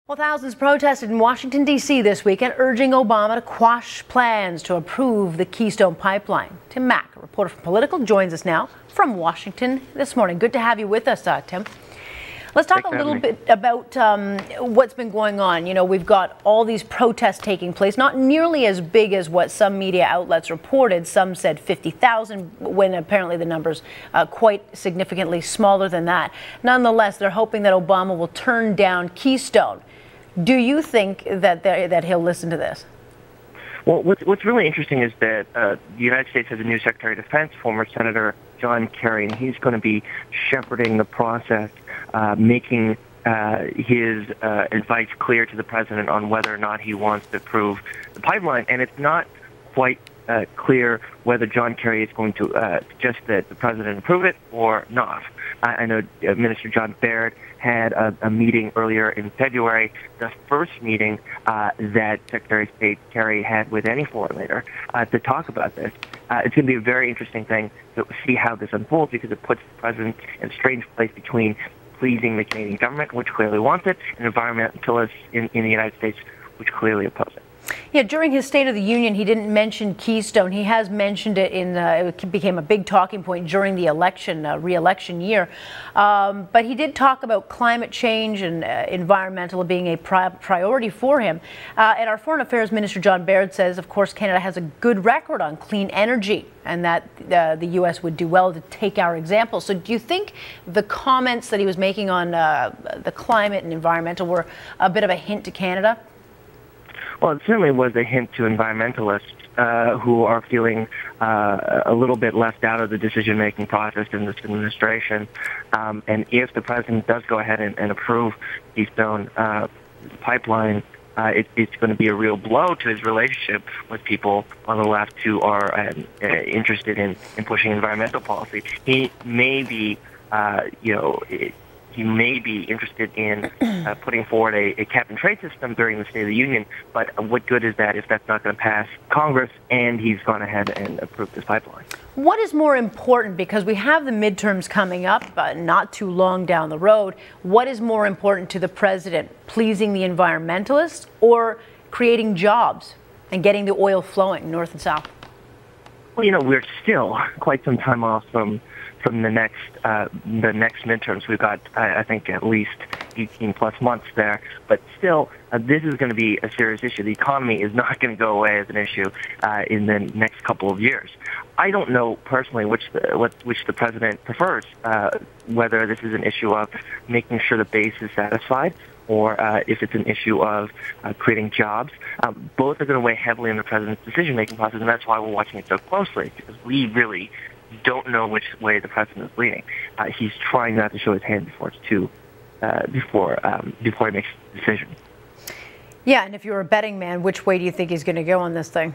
Well, thousands protested in Washington, D.C. this weekend, urging Obama to quash plans to approve the Keystone pipeline. Tim Mack, a reporter from Politico, joins us now from Washington this morning. Good to have you with us, Tim. Let's talk a little bit about what's been going on. You know, we've got all these protests taking place, not nearly as big as what some media outlets reported. Some said 50,000, when apparently the number's quite significantly smaller than that. Nonetheless, they're hoping that Obama will turn down Keystone. Do you think that he'll listen to this? Well, what's really interesting is that the United States has a new Secretary of Defense, former Senator John Kerry, and he's going to be shepherding the process, making his advice clear to the president on whether or not he wants to approve the pipeline. And it's not quite clear whether John Kerry is going to suggest that the president approve it or not. I know Minister John Baird had a meeting earlier in February, the first meeting that Secretary of State Kerry had with any foreign leader to talk about this. It's going to be a very interesting thing to see how this unfolds, because it puts the president in a strange place between pleasing the Canadian government, which clearly wants it, and environmentalists in the United States, which clearly oppose it. Yeah, during his State of the Union, he didn't mention Keystone. He has mentioned it it became a big talking point during the election, re-election year. But he did talk about climate change and environmental being a priority for him. And our Foreign Affairs Minister John Baird says, of course, Canada has a good record on clean energy, and that the U.S. would do well to take our example. So do you think the comments that he was making on the climate and environmental were a bit of a hint to Canada? Well, it certainly was a hint to environmentalists who are feeling a little bit left out of the decision-making process in this administration. And if the president does go ahead and approve Keystone pipeline, it's going to be a real blow to his relationship with people on the left who are interested in pushing environmental policy. He may be, he may be interested in putting forward a cap-and-trade system during the State of the Union, but what good is that if that's not going to pass Congress and he's gone ahead and approved this pipeline? What is more important, because we have the midterms coming up not too long down the road, what is more important to the president, pleasing the environmentalists or creating jobs and getting the oil flowing north and south? Well, you know, we're still quite some time off from the next midterms. We've got, I think, at least 18 plus months there. But still, this is going to be a serious issue. The economy is not going to go away as an issue in the next couple of years. I don't know personally which the president prefers, whether this is an issue of making sure the base is satisfied, or if it's an issue of creating jobs. Both are going to weigh heavily in the president's decision-making process, and that's why we're watching it so closely, because we really don't know which way the president is leaning. He's trying not to show his hand before he makes a decision. Yeah, and if you're a betting man, which way do you think he's going to go on this thing?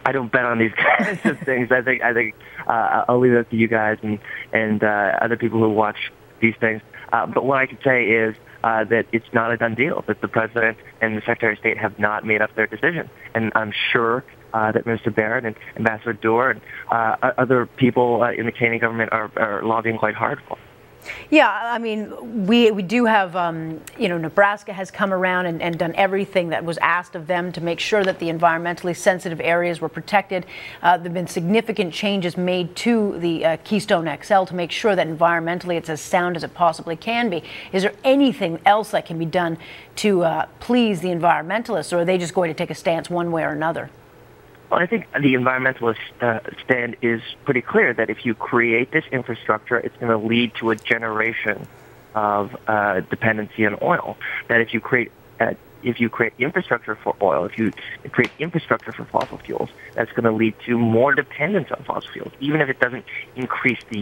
I don't bet on these kinds of things. I think I'll leave that to you guys and other people who watch these things. But what I can say is that it's not a done deal, that the president and the Secretary of State have not made up their decision. And I'm sure that Mr. Baird and Ambassador Doerr and other people in the Canadian government are lobbying quite hard for. Yeah, I mean, we do have, Nebraska has come around and done everything that was asked of them to make sure that the environmentally sensitive areas were protected. There have been significant changes made to the Keystone XL to make sure that environmentally it's as sound as it possibly can be. Is there anything else that can be done to please the environmentalists, or are they just going to take a stance one way or another? Well, I think the environmentalist stand is pretty clear that if you create this infrastructure, it's going to lead to a generation of dependency on oil. That if you create infrastructure for oil, if you create infrastructure for fossil fuels, that's going to lead to more dependence on fossil fuels, even if it doesn't increase the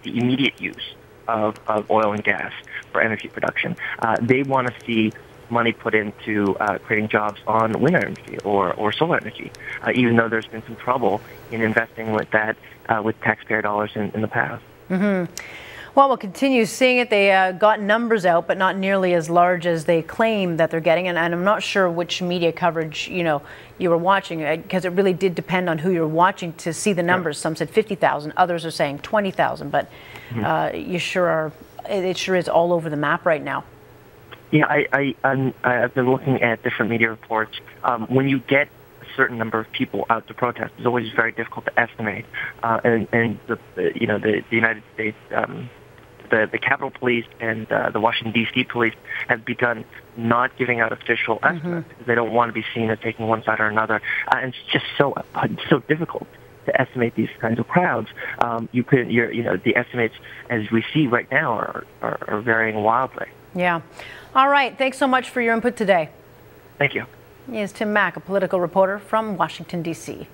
immediate use of oil and gas for energy production. They want to see money put into creating jobs on wind energy or solar energy, even though there's been some trouble in investing with that with taxpayer dollars in the past. Mm-hmm. Well, we'll continue seeing it. They got numbers out, but not nearly as large as they claim that they're getting. And I'm not sure which media coverage you were watching, because it really did depend on who you're watching to see the numbers. Some said 50,000, others are saying 20,000. But it sure is all over the map right now. Yeah, I've been looking at different media reports. When you get a certain number of people out to protest, it's always very difficult to estimate. And the United States, the Capitol Police and the Washington D.C. Police have begun not giving out official estimates because they don't want to be seen as taking one side or another. And it's just so difficult to estimate these kinds of crowds. The estimates as we see right now are varying wildly. Yeah. All right. Thanks so much for your input today. Thank you. Here's Tim Mack, a political reporter from Washington, D.C.